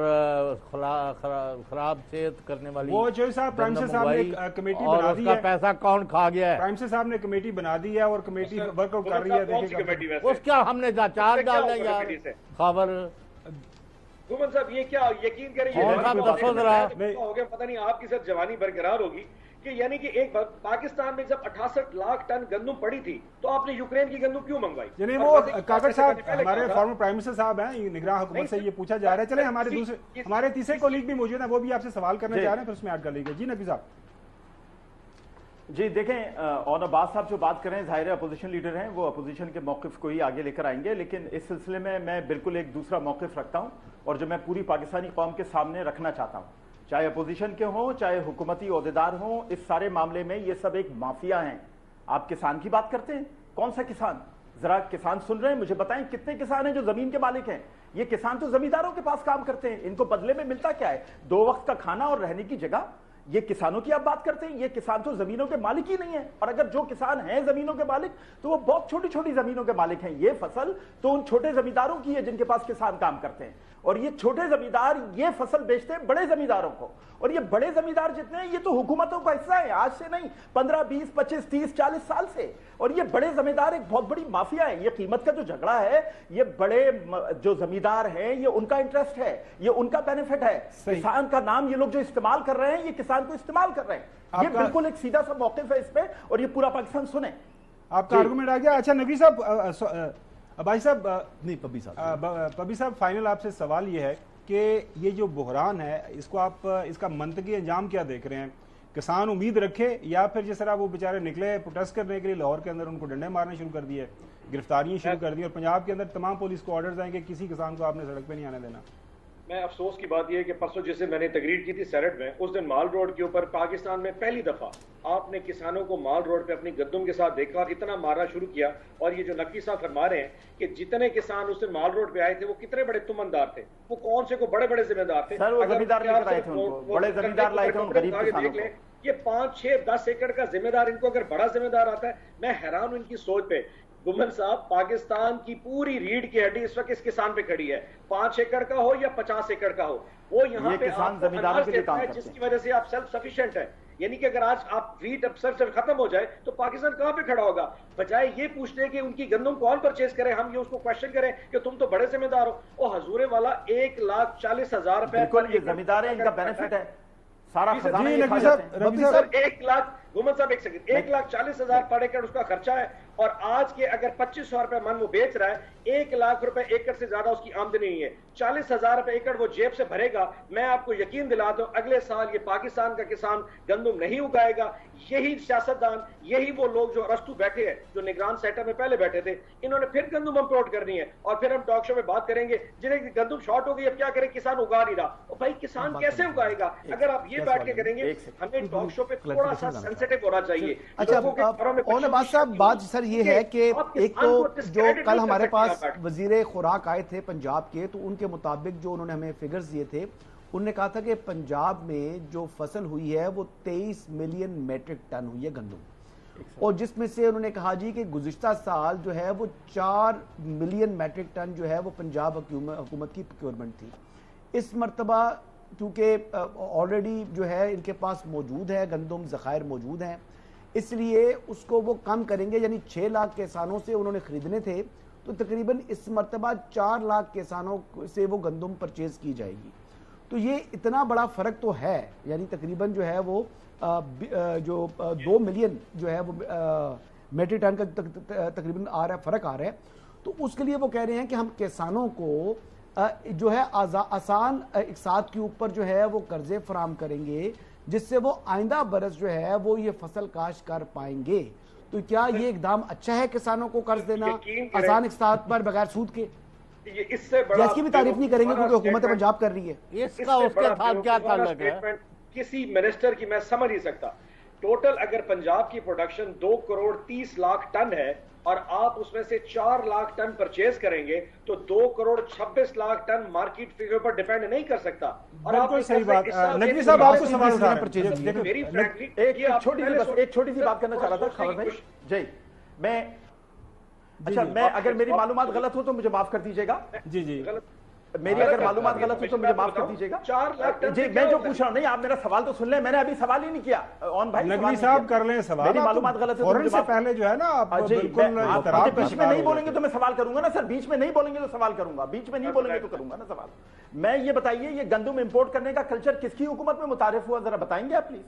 खराब सेहत करने वाली वो जो साहब प्राइम मिनिस्टर साहब ने कमेटी बना दी है, पैसा कौन खा गया है। प्राइम मिनिस्टर साहब ने कमेटी बना दी है और कमेटी वर्कआउट कर रही है। देखिए उसका हमने चार डालना यार खबर गुमन साहब, ये क्या यकीन करें ये हो गया, पता नहीं आपकी सर जवानी बरकरार होगी कि यानी कि एक पाकिस्तान में जब 68 लाख टन गंदम पड़ी थी तो आपने यूक्रेन की गंदम क्यों मंगवाई? यानी वो काकड़ साहब हमारे फॉर्मर प्राइम मिनिस्टर साहब हैं, निगरान हुकूमत से ये पूछा जा रहा है। चले हमारे तीसरे कोलीग भी मौजूद हैं, वो भी आपसे सवाल करना चाह रहे हैं, फिर उसमें ऐड कर लीजिए। जी नबी साहब। जी देखें, और अब्बास साहब जो बात कर रहे हैं जाहिर है अपोजिशन लीडर हैं, वो अपोजिशन के मौक़िफ़ को ही आगे लेकर आएंगे, लेकिन इस सिलसिले में मैं बिल्कुल एक दूसरा मौक़िफ़ रखता हूं और जो मैं पूरी पाकिस्तानी कौम के सामने रखना चाहता हूं, चाहे अपोजिशन के हों चाहे हुकूमती ओहदेदार हों, इस सारे मामले में ये सब एक माफिया हैं। आप किसान की बात करते हैं, कौन सा किसान? जरा किसान सुन रहे हैं, मुझे बताएं कितने किसान हैं जो जमीन के मालिक हैं? ये किसान तो जमींदारों के पास काम करते हैं, इनको बदले में मिलता क्या है? 2 वक्त का खाना और रहने की जगह। ये किसानों की आप बात करते हैं, ये किसान तो जमीनों के मालिक ही नहीं है, और अगर जो किसान हैं जमीनों के मालिक तो वो बहुत छोटी छोटी जमीनों के मालिक हैं। ये फसल तो उन छोटे जमींदारों की है जिनके पास किसान काम करते हैं, और ये छोटे जमींदार ये फसल बेचते हैं बड़े जमींदारों को, और ये बड़े जमींदार जितने हैं ये तो हुकूमतों का हिस्सा है, आज से नहीं 15, 20, 25, 30, 40 साल से। और ये बड़े जमींदार एक बहुत बड़ी माफिया है। ये कीमत का जो झगड़ा है, ये बड़े जो जमींदार हैं ये उनका इंटरेस्ट है, ये उनका बेनिफिट है। किसान का नाम ये लोग जो इस्तेमाल कर रहे हैं, ये किसान को इस्तेमाल कर रहे हैं। ये बिल्कुल एक सीधा सा मौक़िफ़ है इस पे, और ये पूरा पाकिस्तान सुने। आपका आर्गुमेंट आ गया। अच्छा नबी साहब, भाई साहब नहीं पब्बी साहब फाइनल आपसे सवाल ये है कि ये जो बुहरान है इसको आप इसका मंतकी अंजाम क्या देख रहे हैं? किसान उम्मीद रखे या फिर जिस तरह वो बेचारे निकले प्रोटेस्ट करने के लिए लाहौर के अंदर, उनको डंडे मारने शुरू कर दिए, गिरफ्तारियां शुरू कर दी, और पंजाब के अंदर तमाम पुलिस को ऑर्डर्स आए कि किसी किसान को आपने सड़क पे नहीं आने देना? मैं अफसोस की बात यह है कि परसों जिसे मैंने तकरीर की थी सैरट में, उस दिन माल रोड के ऊपर पाकिस्तान में पहली दफा आपने किसानों को माल रोड पे अपनी गद्दुम के साथ देखा और इतना मारना शुरू किया। और ये जो नकवी साहब फरमा रहे हैं कि जितने किसान उस दिन माल रोड पे आए थे वो कितने बड़े तुमनदार थे, वो कौन से को बड़े बड़े जिम्मेदार थे। सर वो जमींदार लेकर आए थे उनको, बड़े जमींदार लाए थे उन गरीब किसानों को। ये 5, 6, 10 एकड़ का जिम्मेदार, इनको अगर बड़ा जिम्मेदार आता है, मैं हैरान हूं इनकी सोच पे। गुमन साहब, पाकिस्तान की पूरी रीढ़ की हड्डी इस वक्त इस किसान पे खड़ी है, 5 एकड़ का हो या 50 एकड़ का हो, वो यहाँ पे किसान जमींदारों के लिए काम करते हैं, जिसकी वजह से आप सेल्फ सफिशिएंट है। यानी कि अगर आज आप व्हीट अपसर से खत्म हो जाए तो पाकिस्तान कहां पे खड़ा होगा? बजाय ये पूछने कि उनकी गंदम कौन परचेज करे, हम ये उसको क्वेश्चन करें कि तुम तो बड़े जिम्मेदार हो। और हजूरे वाला 1,40,000 रुपए बिल्कुल, ये जमींदार है, इनका बेनिफिट है सारा खजाना जी, ये खा नकवी जाते हैं। साहब 1 लाख गुमन साहब, एक सेकंड, 1,40,000 पर एकड़ उसका खर्चा है, और आज के अगर 2500 रुपए मन वो बेच रहा है, 1 लाख रुपए एकड़ से ज्यादा उसकी आमदनी नहीं है। 40,000 रुपए एकड़ वो जेब से भरेगा। मैं आपको यकीन दिलाता हूं अगले साल ये पाकिस्तान का किसान गंदम नहीं उगाएगा। यही सियासतदान, यही वो लोग जो अरस्तु बैठे हैं, जो निगरान सेक्टर में पहले बैठे थे, इन्होंने फिर गंदम इंपोर्ट करनी है, और फिर हम टॉक शो में बात करेंगे जिन्हें गंदम शॉर्ट हो गई, अब क्या करें, किसान उगा नहीं रहा। और भाई किसान कैसे उगाएगा? अगर आप ये बैठ के करेंगे, हमें टॉक शो पे थोड़ा सा सेंसिटिव होना चाहिए। अच्छा, और नवाज साहब बात सर ये है कि एक तो जो कल हमारे पास वजीर खुराक आए थे पंजाब के, तो उनके मुताबिक जो उन्होंने हमें फिगर्स दिए थे, उन्होंने कहा था कि पंजाब में जो फसल हुई है वो 23 मिलियन मेट्रिक टन हुई है गंदम, और जिसमें से उन्होंने कहा जी कि गुज़िश्ता साल जो है वो 4 मिलियन मेट्रिक टन जो है वो पंजाब हुकूमत की प्रोक्योरमेंट थी। इस मरतबा क्योंकि ऑलरेडी जो है इनके पास मौजूद है गंदम, ज़खायर मौजूद हैं, इसलिए उसको वो कम करेंगे, यानी 6 लाख किसानों से उन्होंने खरीदने थे, तो तकरीबन इस मरतबा 4 लाख किसानों से वो गंदम परचेज की जाएगी। तो ये इतना बड़ा फ़र्क तो है, यानी तकरीबन जो है वो 2 मिलियन जो है वो मेट्रिक टन का तकरीबन आ रहा है, फ़र्क आ रहा है। तो उसके लिए वो कह रहे हैं कि हम किसानों को जो है आसान इक़्तिसाद के ऊपर जो है वो कर्जे फराम करेंगे, जिससे वो आइंदा बरस जो है वो ये फसल काश्त कर पाएंगे। तो क्या ये इकदाम अच्छा है किसानों को कर्ज देना आसान इक़्तिसाद पर बगैर सूद के? ये इससे बड़ा इसकी भी तारीफ नहीं करेंगे क्योंकि हुकूमत पंजाब कर रही है। इसका उसके साथ क्या ताल्लुक है? किसी मिनिस्टर की मैं समझ नहीं सकता। टोटल अगर पंजाब की प्रोडक्शन 2 करोड़ 30 लाख टन है और आप उसमें से 4 लाख टन परचेज करेंगे, तो 2 crore 26 lakh ton market figure पर डिपेंड नहीं कर सकता। और आप सही बात। नकवी साहब आपको सवाल उठा रहे हैं। मेरी फ्रैंकली एक छोटी सी बात करना चाह रहा था खबर भाई जय, मैं अच्छा मैं अगर मेरी मालूमात गलत हो तो मुझे माफ कर दीजिएगा। जी जी, मेरी अगर मालूमात गलत हो तो मुझे माफ कर दीजिएगा। 4 लाख टन जी, मैं जो पूछ रहा हूँ, नहीं आप मेरा सवाल तो सुन लें, मैंने अभी सवाल ही नहीं किया। ऑन भाई नकवी साहब कर लें सवाल। मेरी मालूमात गलत है फौरन से पहले जो है ना आप बिल्कुल बीच में नहीं बोलेंगे तो मैं सवाल करूंगा ना सर, बीच में नहीं बोलेंगे तो सवाल करूंगा, बीच में नहीं बोलेंगे तो करूंगा ना सवाल। मैं ये बताइए, ये गंदम इंपोर्ट करने का कल्चर किसकी हुकूमत में मुतारिफ हुआ, जरा बताएंगे आप प्लीज?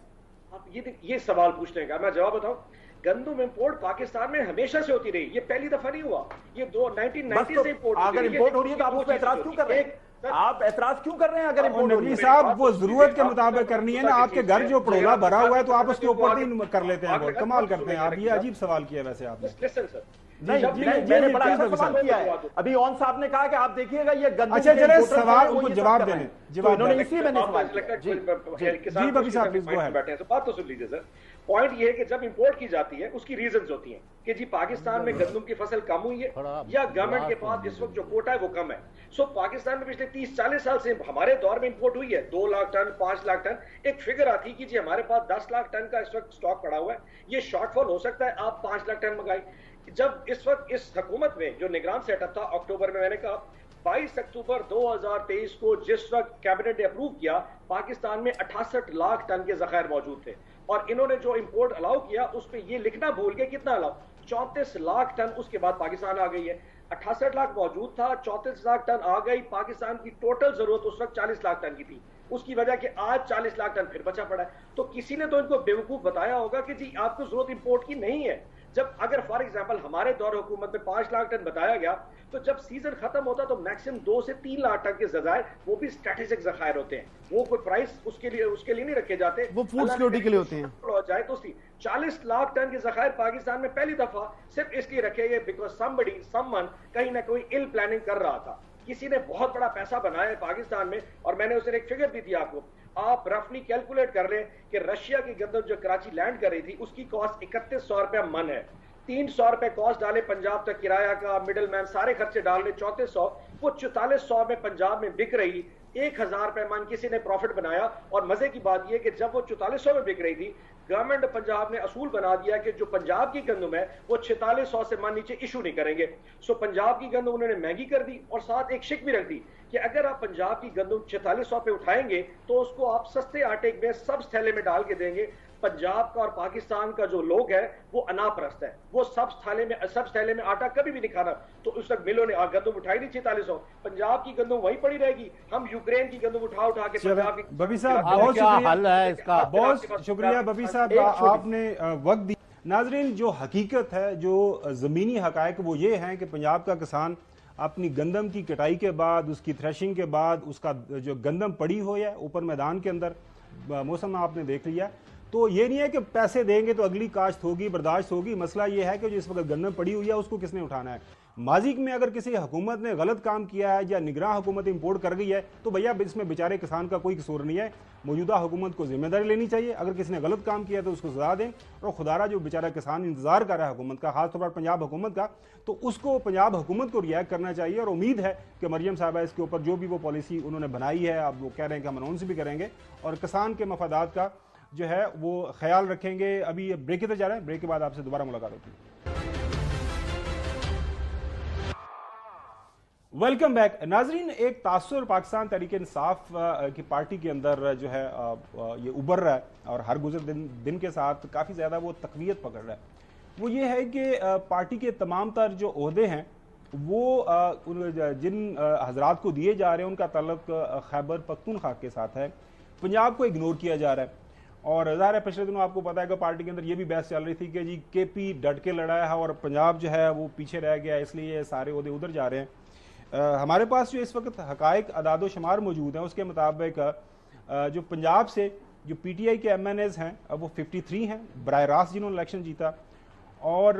आप ये सवाल पूछने का मैं जवाब बताऊं। गंदम इंपोर्ट पाकिस्तान में हमेशा से होती रही, ये पहली दफा नहीं हुआ, ये 1990 से इंपोर्ट। अगर इंपोर्ट हो रही है तो आप उस पर एतराज क्यों कर रहे हैं? आप एतराज क्यों कर रहे हैं? अगर इंपोर्ट हो रही है साहब वो जरूरत के मुताबिक करनी है ना। आपके घर जो पड़ोला भरा हुआ है तो आप उसके ऊपर नहीं कर लेते हैं। बहुत कमाल करते हैं आप। ये अजीब सवाल किया वैसे आपने। मैंने बड़ा अच्छा सवाल किया है। अभी ऑन साहब ने कहा कि आप देखिएगा ये गंदम। अच्छा चले सवाल उनको जवाब देने, इन्होंने इसी मैंने सवाल किया। जी बाकी साहब प्लीज गो अहेड। बैठे हैं तो बात तो सुन लीजिए सर। पॉइंट ये है कि जब इंपोर्ट की जाती है उसकी रीजंस होती हैं कि जी पाकिस्तान में गंदम की फसल कम हुई है या गवर्नमेंट के पास इस वक्त जो कोटा है वो कम है। सो पाकिस्तान में पिछले 30-40 साल से हमारे दौर में इंपोर्ट हुई है 2 लाख टन, 5 लाख टन। एक फिगर आती कि जी हमारे पास 10 लाख टन का इस वक्त स्टॉक पड़ा हुआ है, ये शॉर्टफॉल हो सकता है, आप 5 लाख टन मंगाई। जब इस वक्त इस हुकूमत में जो निगरान सेटअप था अक्टूबर में, मैंने कहा 22 अक्टूबर 2023 को जिस वक्त कैबिनेट ने अप्रूव किया, पाकिस्तान में 68 लाख टन के जखायर मौजूद थे और इन्होंने जो इंपोर्ट अलाउ किया उसमें ये लिखना भूल गए कितना अलाउ, 34 लाख टन उसके बाद पाकिस्तान आ गई है। 68 लाख मौजूद था, 34 लाख टन आ गई। पाकिस्तान की टोटल जरूरत उस वक्त 40 लाख टन की थी, उसकी वजह कि आज 40 लाख टन फिर बचा पड़ा है। तो किसी ने तो इनको बेवकूफ बताया होगा कि जी आपको जरूरत इंपोर्ट की नहीं है। जब अगर फॉर एग्जांपल हमारे दौर हुकूमत में 5 लाख टन बताया गया, तो जब सीजन खत्म होता तो मैक्सिमम 2 से 3 लाख टन के जखायर, वो भी स्ट्रेटेजिक जखायर होते हैं, वो कोई प्राइस उसके लिए नहीं रखे जाते, वो फूड सिक्योरिटी के लिए होते हैं। जाए तो 40 लाख टन के जखायर पाकिस्तान में पहली दफा सिर्फ इसलिए रखे गए बिकॉज समवन कहीं ना कोई इल प्लानिंग कर रहा था। किसी ने बहुत बड़ा पैसा बनाया है पाकिस्तान में, और मैंने उसे एक फिगर दी थी आपको। आप रफली कैलकुलेट कर लें कि रशिया की गंदम जो कराची लैंड कर रही थी उसकी कॉस्ट 3100 रुपया मन है। 300 रुपए कॉस्ट डाले पंजाब तक किराया का, मिडल मैन सारे खर्चे डाल ले 3400, वो 4400 में पंजाब में बिक रही। 1000 रुपए मन किसी ने प्रॉफिट बनाया। और मजे की बात यह कि जब वो 4400 में बिक रही थी, गवर्नमेंट पंजाब ने असूल बना दिया कि जो पंजाब की गंदम है वो 4600 से मन नीचे इशू नहीं करेंगे। सो पंजाब की गंदम उन्होंने महंगी कर दी और साथ एक शिक भी रख दी कि अगर आप पंजाब की गंदम 4600 पे उठाएंगे तो उसको आप सस्ते आटे में सब थैले में डाल के देंगे। पंजाब का और पाकिस्तान का जो लोग है वो अनापरस्त है, वो सब थैले में आटा कभी भी नहीं खाना। तो उस वक्त मिलों ने गंदम उठाई नहीं 4600, पंजाब की गंदम वहीं पड़ी रहेगी। हम यूक्रेन की गंदम उठा के पंजाब की। बबी साहब बहुत हल है इसका? बहुत शुक्रिया बबी साहब, आपने वक्त दी। नाजरीन, जो हकीकत है, जो जमीनी हकायक वो ये हैं कि पंजाब का किसान अपनी गंदम की कटाई के बाद, उसकी थ्रेशिंग के बाद, उसका जो गंदम पड़ी हुई है ऊपर मैदान के अंदर, मौसम आपने देख लिया, तो ये नहीं है कि पैसे देंगे तो अगली काश्त होगी, बर्दाश्त होगी। मसला ये है कि जो इस वक्त गंदम पड़ी हुई है उसको किसने उठाना है। माजी में अगर किसी हुकूमत ने गलत काम किया है या निगरान हुकूमत इंपोर्ट कर गई है तो भैया इसमें बेचारे किसान का कोई कसूर नहीं है, मौजूदा हुकूमत को जिम्मेदारी लेनी चाहिए। अगर किसी ने गलत काम किया तो उसको सजा दें, और खुदारा जो बेचारा किसान इंतजार कर रहा है हुकूमत का, खासतौर पर पंजाब हुकूमत का, तो उसको पंजाब हुकूमत को रिएक्ट करना चाहिए। और उम्मीद है कि मरियम साहबा इसके ऊपर जो भी वो पॉलिसी उन्होंने बनाई है, अब वो कह रहे हैं कि हम अनाउंस भी करेंगे और किसान के मफादात का जो है वो ख्याल रखेंगे। अभी ब्रेक की तरफ जा रहे हैं, ब्रेक के बाद आपसे दोबारा मुलाकात होती है। वेलकम बैक नाजरीन। एक तासुर पाकिस्तान तहरीक इंसाफ की पार्टी के अंदर जो है ये उभर रहा है और हर गुजर दिन के साथ काफ़ी ज़्यादा वो तकवीयत पकड़ रहा है। वो ये है कि पार्टी के तमाम तर जो ओहदे हैं वो जिन हजरात को दिए जा रहे हैं उनका तल्लुक खैबर पख्तूनख्वा के साथ है। पंजाब को इग्नोर किया जा रहा है। और ज़ाहिर है पिछले दिनों आपको पता है कि पार्टी के अंदर ये भी बहस चल रही थी कि जी केपी डट के लड़ा है और पंजाब जो है वो पीछे रह गया, इसलिए सारे ओहदे उधर जा रहे हैं। हमारे पास जो इस वक्त हकायक अदादो शुमार मौजूद हैं उसके मुताबिक जो पंजाब से जो पीटीआई के एमएनएज हैं वो 53 हैं बराह रास्त जिन्होंने इलेक्शन जीता, और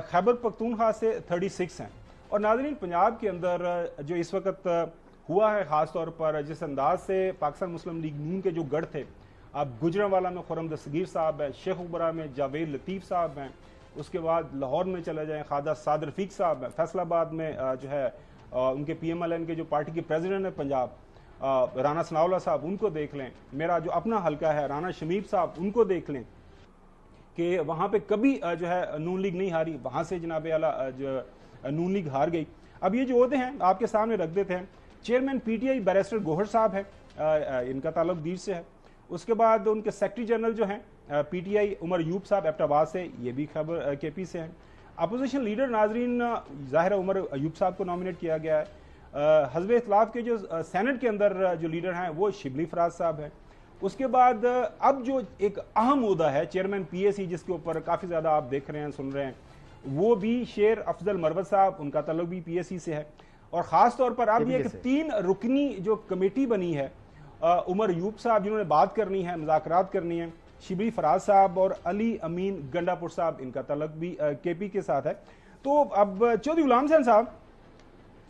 खैबर पख्तूनख्वा से 36 हैं। और नाज़रीन, पंजाब के अंदर जो इस वक्त हुआ है, ख़ास तौर पर जिस अंदाज से पाकिस्तान मुस्लिम लीग नून के जो गढ़ थे, अब गुजरांवाला में खुर्रम दस्तगीर साहब है, शेख उबरा में जावेद लतीफ़ साहब हैं, उसके बाद लाहौर में चले जाएँ ख्वाजा साद रफीक साहब हैं, फैसलाबाद में जो है उनके PMLN के जो पार्टी के प्रेसिडेंट है पंजाब राना सनाउल्लाह साहब, उनको देख लें। मेरा जो अपना हल्का है राना शमीम साहब, उनको देख लें कि वहाँ पे कभी जो है नून लीग नहीं हारी, वहाँ से जनाब आला जो नून लीग हार गई। अब ये जो होते हैं आपके सामने रख देते हैं। चेयरमैन PTI बैरिस्टर गोहर साहब है, इनका ताल्लुक दीर से है। उसके बाद उनके सेक्रेटरी जनरल जो हैं PTI उमर यूब साहब एबटाबाद से, ये भी खबर KP से हैं। अपोजिशन लीडर नाजरीन ज़ाहिर उमर अयूब साहब को नॉमिनेट किया गया है। हज़ब इख्तिलाफ के जो सेनेट के अंदर जो लीडर हैं वो शिबली फराज साहब हैं। उसके बाद अब जो एक अहम मुद्दा है चेयरमैन PAC, जिसके ऊपर काफ़ी ज़्यादा आप देख रहे हैं, सुन रहे हैं, वो भी शेर अफजल मरवत साहब, उनका तल्लुक भी PAC से है। और ख़ास तौर पर अब ये 3 रुकनी जो कमेटी बनी है, उमर अयूब साहब जिन्होंने बात करनी है, मुज़ाकरात करनी है, शिबली फराज साहब और अली अमीन गंडापुर साहब, इनका तल्लुक भी KP के साथ है। तो अब चौधरी गुलाम हुसैन साहब,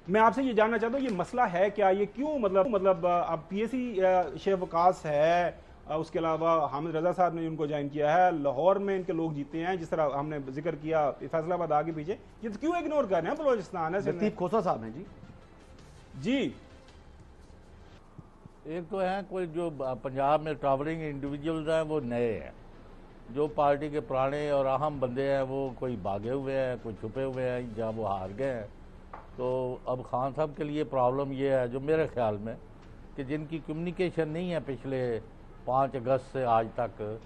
मैं आपसे ये जानना चाहता हूँ ये मसला है क्या, ये क्यों मतलब अब PAC शेख वकास है, उसके अलावा हामिद रजा साहब ने उनको ज्वाइन किया है, लाहौर में इनके लोग जीते हैं, जिस तरह हमने जिक्र किया फैसलाबाद आगे पीछे, ये तो क्यों इग्नोर कर रहे हैं? बलोचिस्तान है, लतीफ खोसा साहब हैं जी। एक तो है कोई जो पंजाब में ट्रैवलिंग इंडिविजुअल्स हैं वो नए हैं, जो पार्टी के पुराने और अहम बंदे हैं वो कोई भागे हुए हैं, कोई छुपे हुए हैं, जहाँ वो हार गए हैं। तो अब खान साहब के लिए प्रॉब्लम ये है जो मेरे ख्याल में कि जिनकी कम्युनिकेशन नहीं है पिछले 5 अगस्त से आज तक,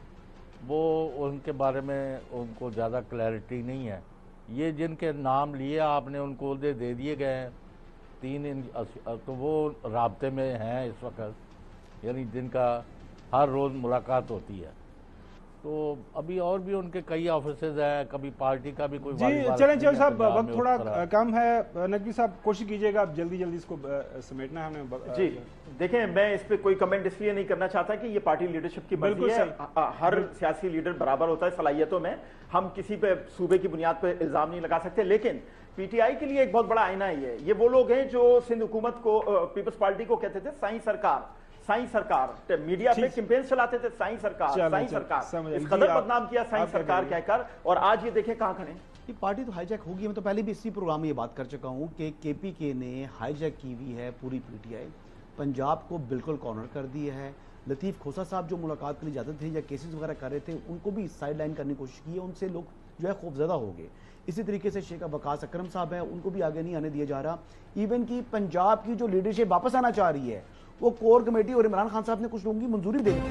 वो उनके बारे में उनको ज़्यादा क्लैरिटी नहीं है। ये जिनके नाम लिए आपने उनको उहदे दे दिए गए हैं 3, तो वो राब्ते में हैं इस वक्त, यानी जिनका हर रोज़ मुलाकात होती है। तो अभी और भी उनके कई ऑफिसेज हैं, कभी पार्टी का भी कोई। जी चलें साहब, वक्त थोड़ा कम है, नकवी साहब कोशिश कीजिएगा आप जल्दी इसको समेटना है हमें। जी देखें, मैं इस पे कोई कमेंट इसलिए नहीं करना चाहता कि ये पार्टी लीडरशिप की मर्जी है, हर सियासी लीडर बराबर होता है सलाहियतों में, हम किसी पे सूबे की बुनियाद पर इल्जाम नहीं लगा सकते। लेकिन PTI के लिए एक बहुत बड़ा आईना है ये वो लोग हैं जो सिंध हुकूमत को, पीपल्स पार्टी को कहते थे साईं सरकार, मीडिया पे कैंपेन चलाते थे साईं सरकार, इस कदर बदनाम किया साईं सरकार कहकर, और आज ये देखें कहां खड़े। ये पार्टी तो हाईजैक होगी। मैं तो पहले भी इसी प्रोग्राम में ये बात कर चुका हूं कि KPK ने हाईजैक की हुई है पूरी PTI, पंजाब को बिल्कुल कॉर्नर कर दिया है। लतीफ खोसा साहब जो मुलाकात के लिए जाते थे या केसेस वगैरह कर रहे थे, उनको भी साइड लाइन करने की कोशिश की है, उनसे लोग जो है खौफजदा हो गए। इसी तरीके से शेख वकास अकरम साहब हैं, उनको भी आगे नहीं आने दिया जा रहा। इवन की पंजाब की जो लीडरशिप वापस आना चाह रही है, वो कोर कमेटी और इमरान खान साहब ने कुछ लोगों की मंजूरी दे दी।